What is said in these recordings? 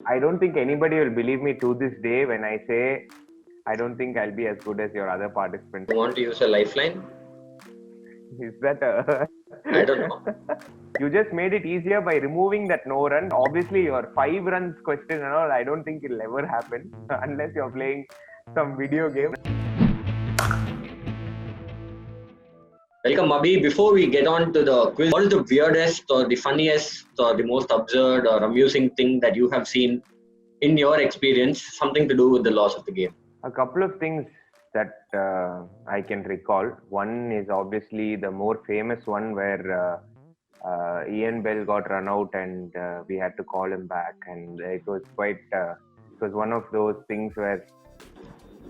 I don't think anybody will believe me to this day when I say I don't think I'll be as good as your other participants. You want to use a lifeline? Is that a... I don't know. You just made it easier by removing that no run. Obviously, your 5 runs question and all, I don't think it'll ever happen unless you're playing some video game. Welcome, Abhi. Before we get on to the quiz, what is the weirdest or the funniest or the most absurd or amusing thing that you have seen in your experience, something to do with the loss of the game? A couple of things that I can recall. One is obviously the more famous one where Ian Bell got run out and we had to call him back, and it was quite. It was one of those things where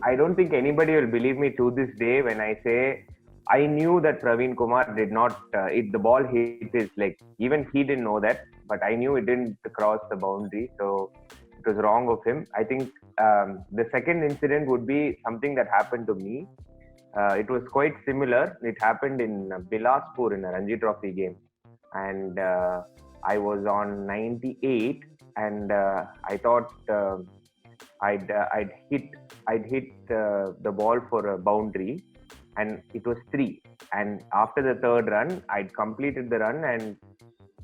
I don't think anybody will believe me to this day when I say I knew that Praveen Kumar did not. The ball hit his leg. Even he didn't know that, but I knew it didn't cross the boundary. So it was wrong of him. I think the second incident would be something that happened to me. It was quite similar. It happened in Bilaspur in a Ranji Trophy game, and I was on 98, and I thought I'd hit the ball for a boundary, and it was 3. And after the third run, I'd completed the run, and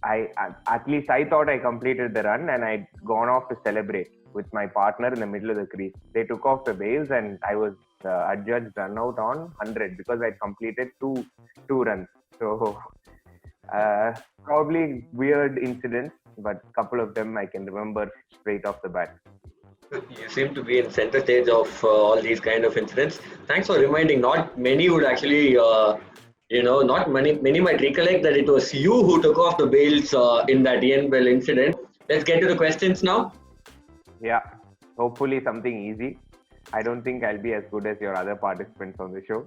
at least I thought I completed the run, and I'd gone off to celebrate with my partner in the middle of the crease. They took off the bails, and I was adjudged run out on 100 because I'd completed two runs. So probably weird incidents, but a couple of them I can remember straight off the bat. You seem to be in center stage of all these kind of incidents. Thanks for reminding. Not many would actually, not many might recollect that it was you who took off the bails in that Ian Bell incident. Let's get to the questions now. Yeah, hopefully something easy. I don't think I'll be as good as your other participants on the show.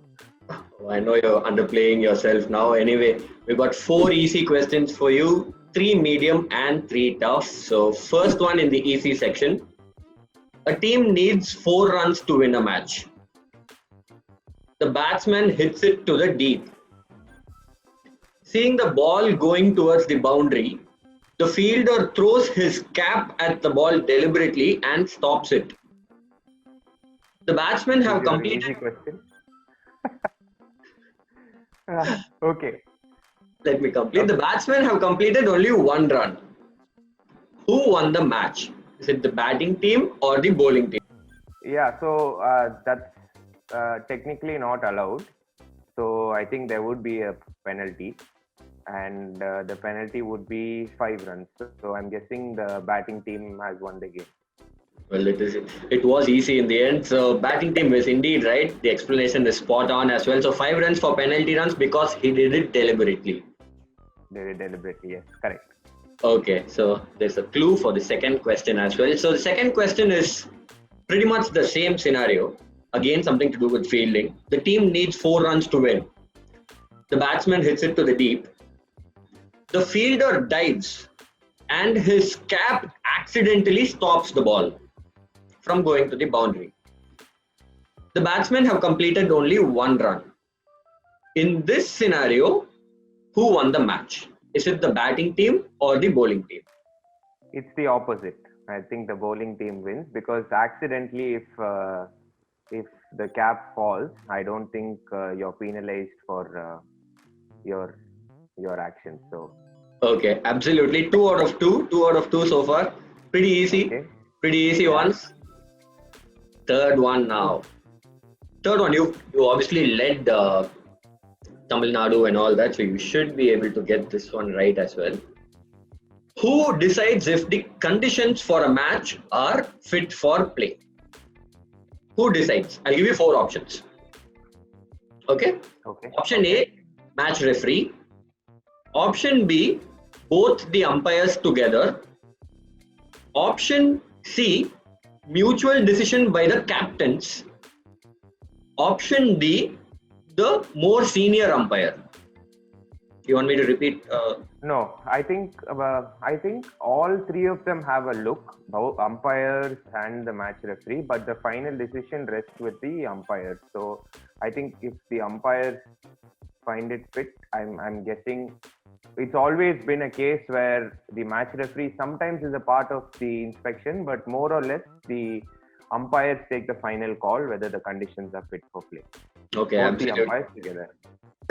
I know you're underplaying yourself now. Anyway, we've got 4 easy questions for you, 3 medium and 3 tough. So first one in the easy section. A team needs 4 runs to win a match. The batsman hits it to the deep. Seeing the ball going towards the boundary, the fielder throws his cap at the ball deliberately and stops it. The batsmen have completed. Easy question. Okay. Let me complete. Okay. The batsmen have completed only 1 run. Who won the match? Is it the batting team or the bowling team? Yeah, so that's technically not allowed. So I think there would be a penalty, and the penalty would be 5 runs. So I'm guessing the batting team has won the game. Well, it was easy in the end. So batting team is indeed right. The explanation is spot on as well. So 5 runs for penalty runs because he did it deliberately. Yes, correct. Okay, so there's a clue for the second question as well. So the second question is pretty much the same scenario. Again, something to do with fielding. The team needs 4 runs to win. The batsman hits it to the deep. The fielder dives and his cap accidentally stops the ball from going to the boundary. The batsmen have completed only 1 run. In this scenario, who won the match? Is it the batting team or the bowling team? It's the opposite. I think the bowling team wins because accidentally, if the cap falls, I don't think you're penalized for your actions. So. Okay, absolutely. 2 out of 2. 2 out of 2 so far. Pretty easy. Okay. Pretty easy ones. Third one now. Third one, you obviously led Tamil Nadu and all that, so you should be able to get this one right as well. Who decides if the conditions for a match are fit for play? Who decides? I'll give you 4 options. Okay? Option A, match referee. Option B, both the umpires together. Option C, mutual decision by the captains. Option D, the more senior umpire. You want me to repeat? No, I think all 3 of them have a look, both umpires and the match referee, but the final decision rests with the umpires. So I think if the umpires find it fit, I'm guessing it's always been a case where the match referee sometimes is a part of the inspection, but more or less the umpires take the final call whether the conditions are fit for play. Okay, Both absolutely. the umpires together.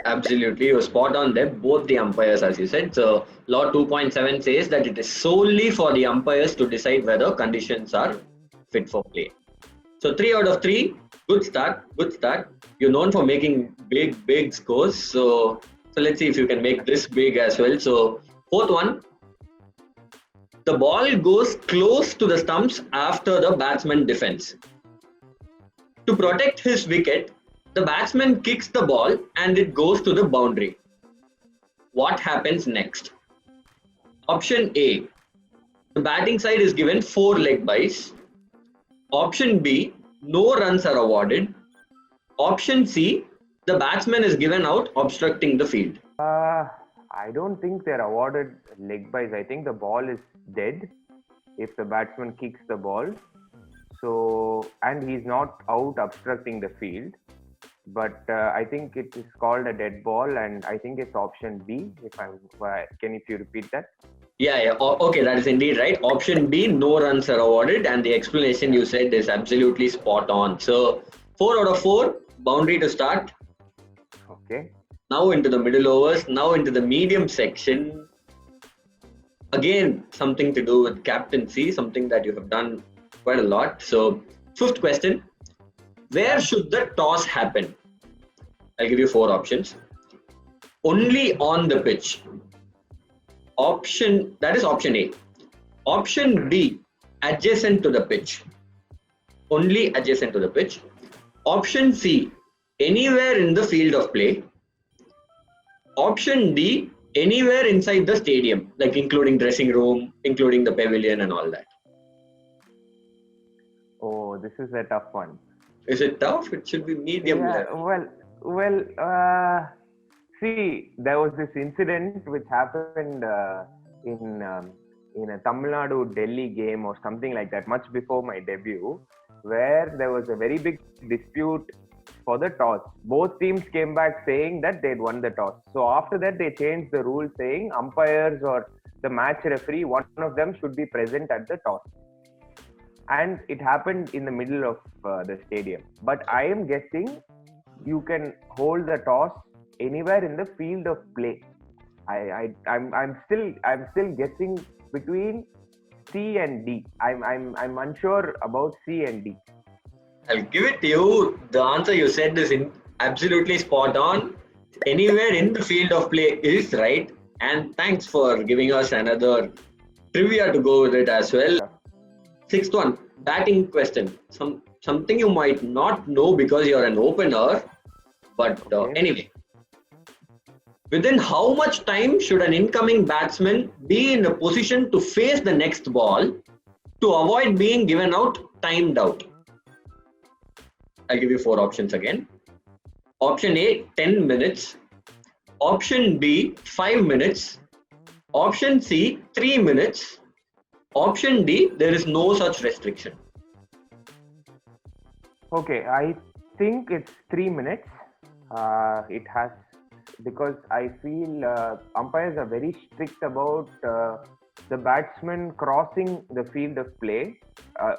Absolutely, you're spot on there. Both the umpires, as you said. So, Law 2.7 says that it is solely for the umpires to decide whether conditions are fit for play. So, 3 out of 3. Good start. Good start. You're known for making big scores. So let's see if you can make this big as well. So, fourth one. The ball goes close to the stumps after the batsman defends. To protect his wicket, the batsman kicks the ball and it goes to the boundary. What happens next? Option A. The batting side is given 4 leg byes. Option B. No runs are awarded. Option C. The batsman is given out obstructing the field. I don't think they're awarded leg byes. I think the ball is dead if the batsman kicks the ball. So, and he's not out obstructing the field. But I think it is called a dead ball, and I think it's option B. If you repeat that? Yeah. Okay, that is indeed right. Option B, no runs are awarded, and the explanation you said is absolutely spot on. So 4 out of 4, boundary to start. Okay. Now into the middle overs. Now into the medium section. Again, something to do with captaincy, something that you have done quite a lot. So 5th question. Where should the toss happen? I'll give you 4 options. Only on the pitch. That is option A. Option B, adjacent to the pitch. Only adjacent to the pitch. Option C, anywhere in the field of play. Option D, anywhere inside the stadium, like including dressing room, including the pavilion and all that. Oh, this is a tough one. Is it tough? It should be medium level. See, there was this incident which happened in a Tamil Nadu Delhi game or something like that, much before my debut, where there was a very big dispute for the toss. Both teams came back saying that they'd won the toss. So after that, they changed the rule saying umpires or the match referee, one of them should be present at the toss. And it happened in the middle of the stadium. But I am guessing you can hold the toss anywhere in the field of play. I'm still guessing between C and D. I'm unsure about C and D. I'll give it to you. The answer you said is absolutely spot on. Anywhere in the field of play is right. And thanks for giving us another trivia to go with it as well. 6th one, batting question. Something you might not know because you're an opener. But anyway, within how much time should an incoming batsman be in a position to face the next ball to avoid being given out, timed out? I'll give you 4 options again. Option A, 10 minutes. Option B, 5 minutes. Option C, 3 minutes. Option D, there is no such restriction. Okay, I think it's 3 minutes. Because I feel umpires are very strict about the batsman crossing the field of play.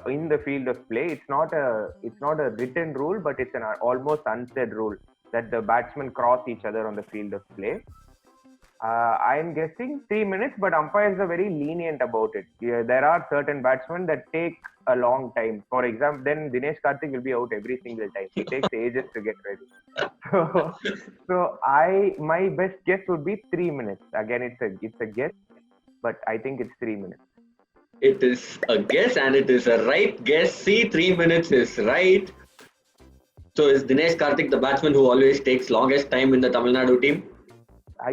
In the field of play, it's not a written rule, but it's an almost unsaid rule that the batsmen cross each other on the field of play. I'm guessing 3 minutes, but umpires are very lenient about it. Yeah, there are certain batsmen that take a long time. For example, then Dinesh Karthik will be out every single time. He takes ages to get ready. So my best guess would be 3 minutes. Again, it's a guess, but I think it's 3 minutes. It is a guess, and it is a right guess. See, 3 minutes is right. So is Dinesh Karthik the batsman who always takes longest time in the Tamil Nadu team?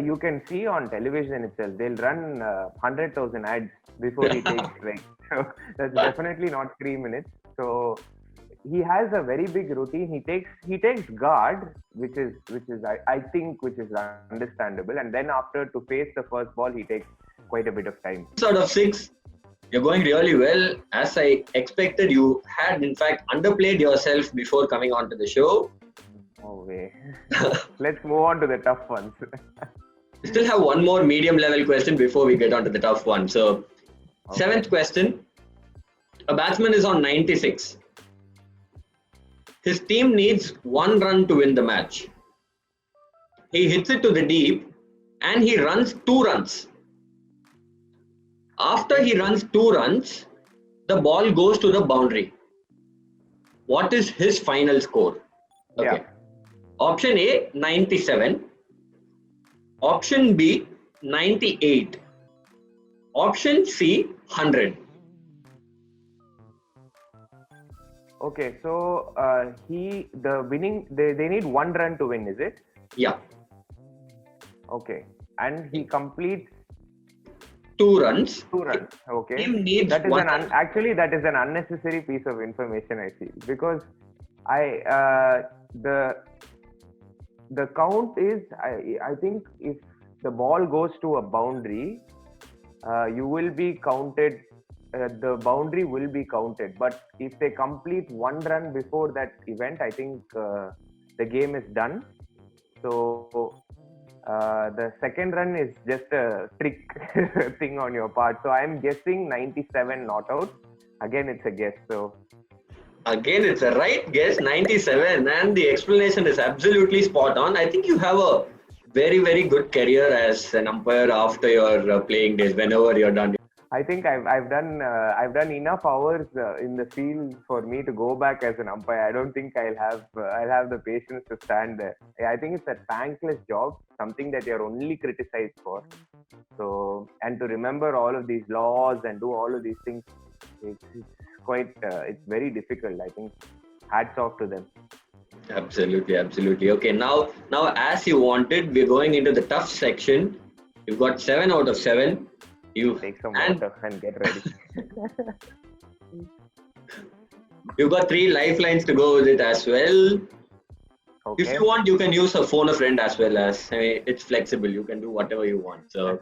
You can see on television itself, they'll run 100,000 ads before he takes strike. So that's definitely not 3 minutes. So he has a very big routine. He takes guard, which is I think understandable. And then after to face the first ball, he takes quite a bit of time. 6 out of 6. You're going really well. As I expected, you had in fact underplayed yourself before coming onto the show. Oh way. Let's move on to the tough ones. We still have one more medium level question before we get on to the tough one. So, seventh question. A batsman is on 96. His team needs 1 run to win the match. He hits it to the deep and he runs 2 runs. After he runs 2 runs, the ball goes to the boundary. What is his final score? Okay. Yeah. Option A, 97. Option B, 98. Option C, 100. Okay, so they need 1 run to win, is it? Yeah. Okay, and he completes 2 runs. 2 runs. Okay. Team needs that is one actually that is an unnecessary piece of information, I feel, because the count is I think if the ball goes to a boundary, you will be counted. The boundary will be counted, but if they complete 1 run before that event, I think the game is done. So the second run is just a trick thing on your part. So I'm guessing 97 not out. Again, it's a guess. So again, it's a right guess, 97, and the explanation is absolutely spot on. I think you have a very, very good career as an umpire after your playing days. Whenever you're done. I think I've done enough hours in the field for me to go back as an umpire. I don't think I'll have the patience to stand there. I think it's a thankless job, something that you're only criticized for. So, and to remember all of these laws and do all of these things, it's very difficult. I think hats off to them. Absolutely. Okay, now as you wanted, we're going into the tough section. You've got 7 out of 7. You take some water and get ready. You've got 3 lifelines to go with it as well. Okay. If you want, you can use a phone a friend as well as. I mean, it's flexible. You can do whatever you want. So,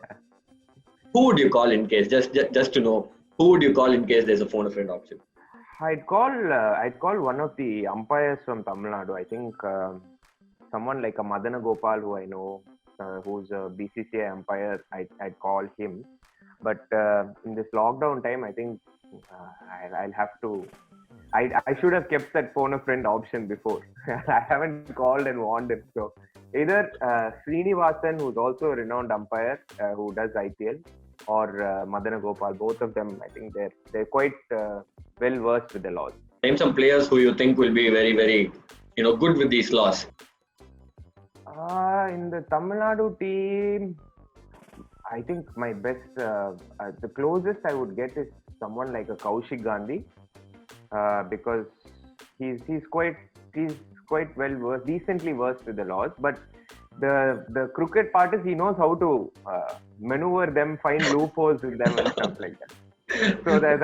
who would you call in case? Just to know, who would you call in case there's a phone a friend option? I'd call one of the umpires from Tamil Nadu. I think someone like a Madana Gopal, who I know, who's a BCCI umpire. I'd call him. But in this lockdown time, I think I'll have to. I should have kept that phone a friend option before. I haven't called and warned him. So either Srinivasan, who's also a renowned umpire who does IPL, or Madana Gopal. Both of them, I think they're quite well versed with the laws. Name some players who you think will be very, very good with these laws. In the Tamil Nadu team, I think my best, the closest I would get is someone like a Kaushik Gandhi, because he's quite well versed, decently versed with the laws. But the crooked part is he knows how to maneuver them, find loopholes with them and stuff like that. So there's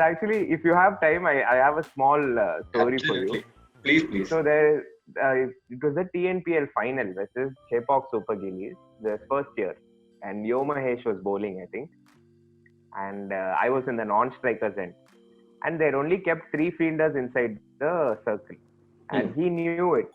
actually, if you have time, I have a small story Absolutely. for you. Please. So it was the TNPL final versus Chepauk Super Gillies, the first year, and Yo Mahesh was bowling, I think, and I was in the non-strikers end, and they only kept 3 fielders inside the circle, and he knew it.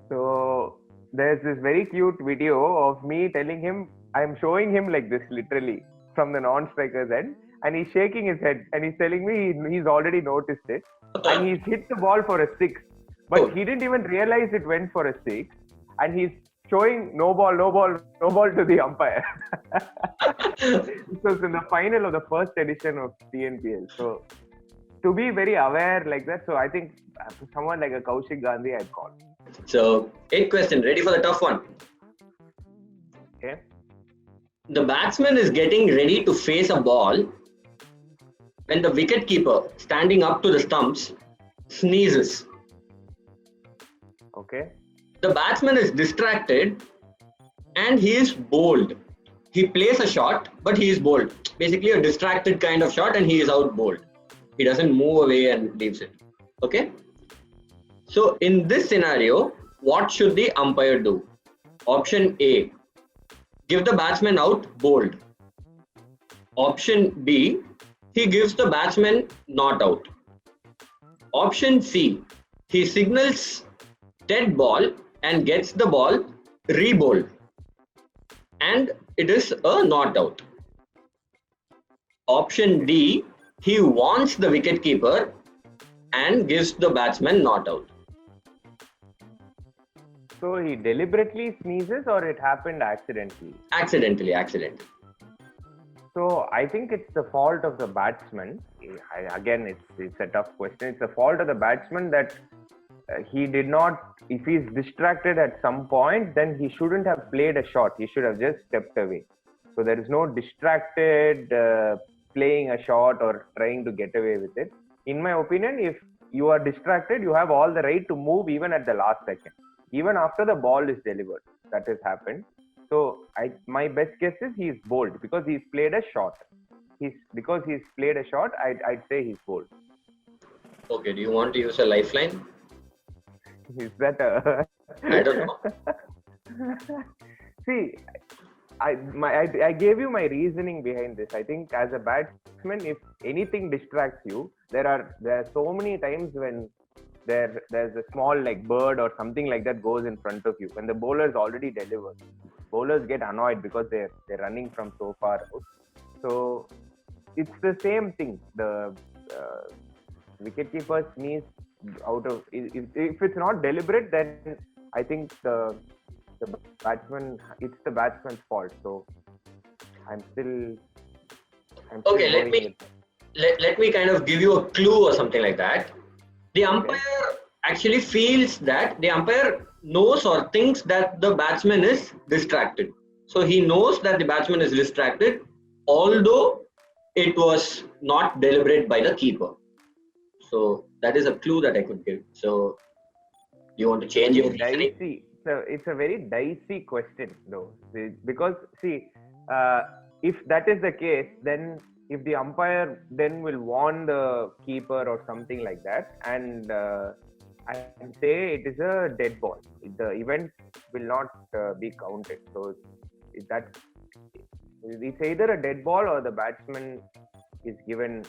So there's this very cute video of me telling him, I'm showing him like this literally from the non-strikers end, and he's shaking his head and he's telling me he's already noticed it, and he's hit the ball for a 6. But he didn't even realize it went for a 6, and he's showing no ball to the umpire. This was in the final of the first edition of TNPL. So to be very aware like that, so I think someone like a Kaushik Gandhi I'd call. So 8th question, ready for the tough one? Okay. The batsman is getting ready to face a ball when the wicketkeeper, standing up to the stumps, sneezes. Okay. The batsman is distracted and he is bowled. He plays a shot, but he is bowled. Basically a distracted kind of shot, and he is out bowled. He doesn't move away and leaves it. Okay? So in this scenario, what should the umpire do? Option A, give the batsman out bowled. Option B, he gives the batsman not out. Option C, he signals dead ball and gets the ball re-bowled. and it is a not out. Option D, he warns the wicketkeeper and gives the batsman not out. So he deliberately sneezes or it happened accidentally? Accidentally. So I think it's the fault of the batsman. Again, it's a tough question. It's the fault of the batsman that he did not, if he's distracted at some point, then he shouldn't have played a shot. He should have just stepped away. So there is no distracted playing a shot or trying to get away with it. In my opinion, if you are distracted, you have all the right to move even at the last second, even after the ball is delivered. That has happened. So my best guess is he's bowled because he's played a shot. Because he's played a shot, I'd say he's bowled. Okay, do you want to use a lifeline? Is that a... I don't know. See, I gave you my reasoning behind this. I think as a batsman, if anything distracts you, there are so many times when there's a small like bird or something like that goes in front of you when the bowler is already delivered. Bowlers get annoyed because they're running from so far out. So it's the same thing. The wicketkeeper sneeze out of, if it's not deliberate, then I think the batsman, it's the batsman's fault. So I'm still okay, let me kind of give you a clue or something like that. The umpire actually feels that the umpire knows or thinks that the batsman is distracted. So he knows that the batsman is distracted, although it was not deliberate by the keeper. So that is a clue that I could give. So you want to change your reasoning? So it's a very dicey question though, because see, if that is the case, then if the umpire then will warn the keeper or something like that, and I can say it is a dead ball, the event will not be counted. So it's either a dead ball or the batsman is given,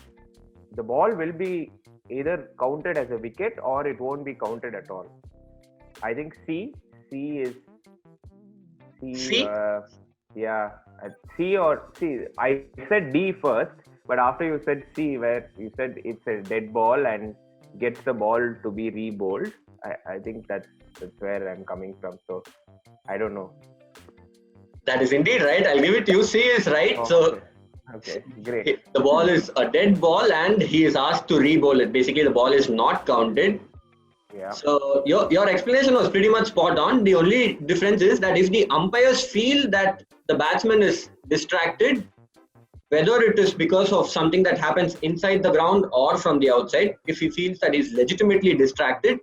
the ball will be either counted as a wicket or it won't be counted at all. I think C. I said D first, but after you said C, where you said it's a dead ball and gets the ball to be re-bowled, I think that's where I'm coming from. So I don't know. That is indeed right. I'll give it to you. C is right. So okay, great. The ball is a dead ball and he is asked to re-bowl it. Basically, the ball is not counted. Yeah. So your explanation was pretty much spot on. The only difference is that if the umpires feel that the batsman is distracted, whether it is because of something that happens inside the ground or from the outside, if he feels that he's legitimately distracted,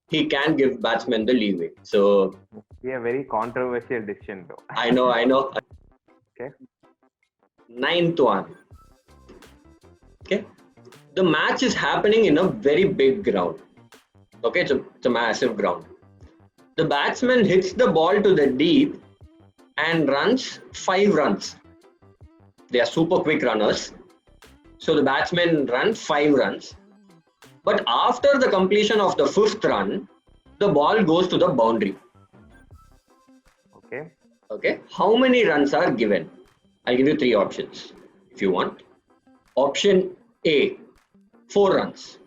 he can give batsman the leeway. So yeah, very controversial decision though. I know. Okay. 9th one. Okay. The match is happening in a very big ground. Okay, it's a massive ground. The batsman hits the ball to the deep and runs 5 runs. They are super quick runners. So the batsman runs 5 runs. But after the completion of the 5th run, the ball goes to the boundary. Okay. How many runs are given? I'll give you 3 options if you want. Option A, 4 runs.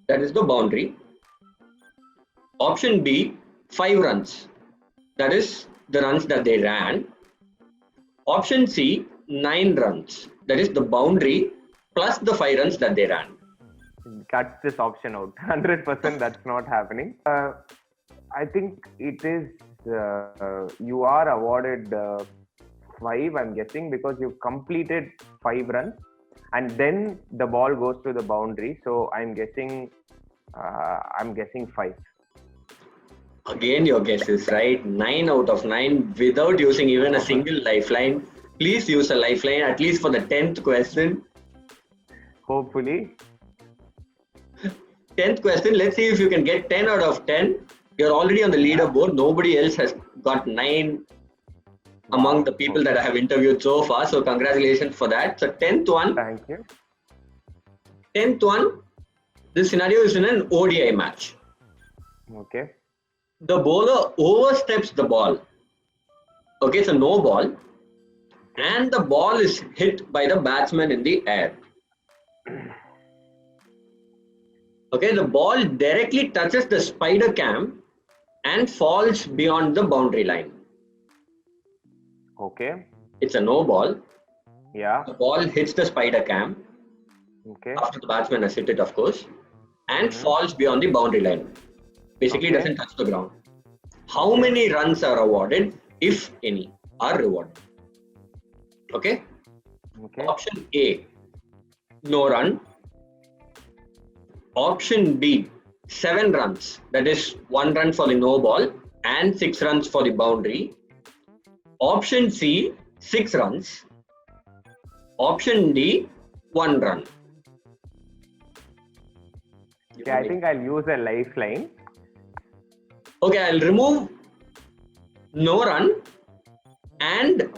That is the boundary. Option B, 5 runs. That is the runs that they ran. Option C, 9 runs. That is the boundary plus the 5 runs that they ran. Cut this option out. 100% that's not happening. I think it is, you are awarded 5, I'm guessing, because you completed 5 runs and then the ball goes to the boundary. So I'm guessing 5. Again, your guess is right. 9 out of 9 without using even a single lifeline. Please use a lifeline at least for the 10th question. Hopefully. 10th question. Let's see if you can get 10 out of 10. You're already on the leaderboard. Nobody else has got 9 among the people that I have interviewed so far. So congratulations for that. So 10th one. Thank you. 10th one. This scenario is in an ODI match. Okay. The bowler oversteps the ball Okay, so no ball. And the ball is hit by the batsman in the air. Okay, the ball directly touches the spider cam and falls beyond the boundary line. Okay. It's a no ball. Yeah. The ball hits the spider cam. Okay. After the batsman has hit it, of course, and falls beyond the boundary line. Basically, doesn't touch the ground. How many runs are awarded, if any, are rewarded? Okay. Option A, no run. Option B, 7 runs. That is 1 run for the no ball and 6 runs for the boundary. Option C, 6 runs. Option D, 1 run. Okay, I think I'll use a lifeline. Okay, I'll remove no run and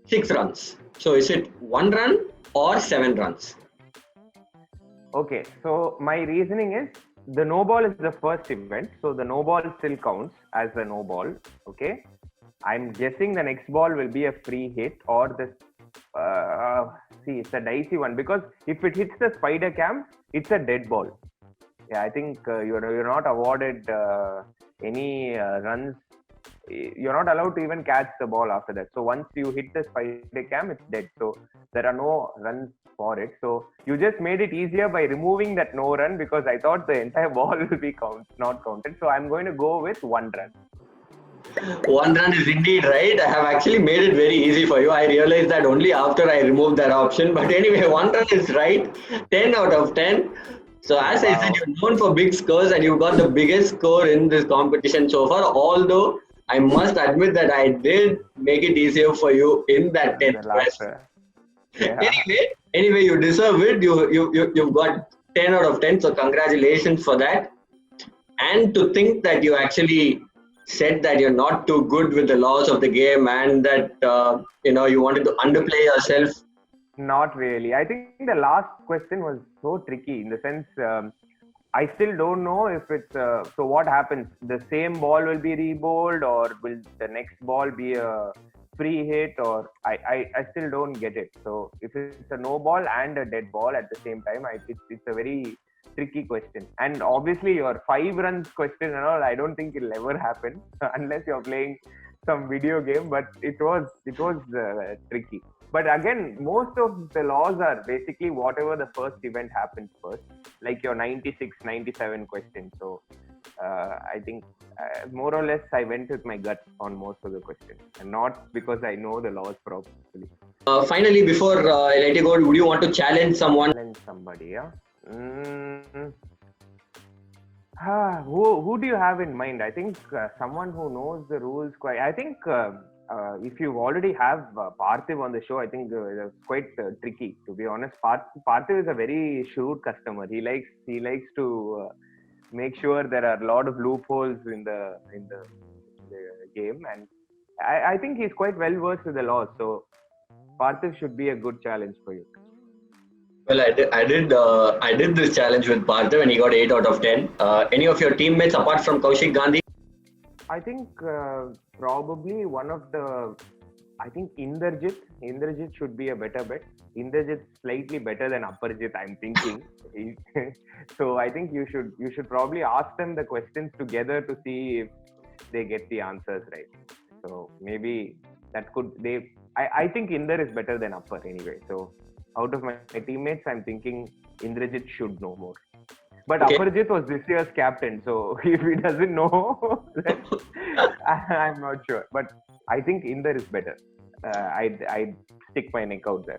6 runs. So is it 1 run or 7 runs? Okay, so my reasoning is the no ball is the first event, so the no ball still counts as a no ball. Okay, I'm guessing the next ball will be a free hit or the see, it's a dicey one because if it hits the spider cam, it's a dead ball. Yeah, I think you're not awarded any runs. You're not allowed to even catch the ball after that. So once you hit the spider cam, it's dead. So there are no runs for it. So you just made it easier by removing that no run because I thought the entire ball will be not counted. So I'm going to go with 1 run. 1 run is indeed right. I have actually made it very easy for you. I realized that only after I removed that option. But anyway, 1 run is right. 10 out of 10. So as I said, you're known for big scores and you got the biggest score in this competition so far. Although I must admit that I did make it easier for you in that 10th question. Anyway, you deserve it. You've got 10 out of 10. So congratulations for that. And to think that you actually said that you're not too good with the laws of the game and that you wanted to underplay yourself. Not really. I think the last question was so tricky in the sense I still don't know if it's so what happens, the same ball will be rebowled or will the next ball be a free hit, or I still don't get it. So if it's a no ball and a dead ball at the same time, it's a very tricky question. And obviously your 5 runs question and all, I don't think it'll ever happen unless you're playing some video game, but it was tricky. But again, most of the laws are basically whatever the first event happens first, like your 96, 97 question. So I think more or less I went with my gut on most of the questions and not because I know the laws properly. Finally, before I let you go, would you want to challenge someone? Challenge somebody, yeah. Who do you have in mind? I think someone who knows the rules quite. I think if you already have Parthiv on the show, I think it's quite tricky, to be honest. Parthiv is a very shrewd customer. He likes to make sure there are a lot of loopholes in the game, and I think he's quite well versed with the laws. So Parthiv should be a good challenge for you. Well, I did this challenge with Parthiv and he got 8 out of 10. Any of your teammates apart from Kaushik Gandhi? I think probably one of the. I think Indrajit. Indrajit should be a better bet. Indrajit's slightly better than Aparajit, I'm thinking. So I think you should probably ask them the questions together to see if they get the answers right. So maybe that could I think Indar is better than Apar anyway. So out of my teammates, I'm thinking Indrajit should know more. But okay. Aparajit was this year's captain, so if he doesn't know, then I'm not sure. But I think Indar is better. I'd stick my neck out there.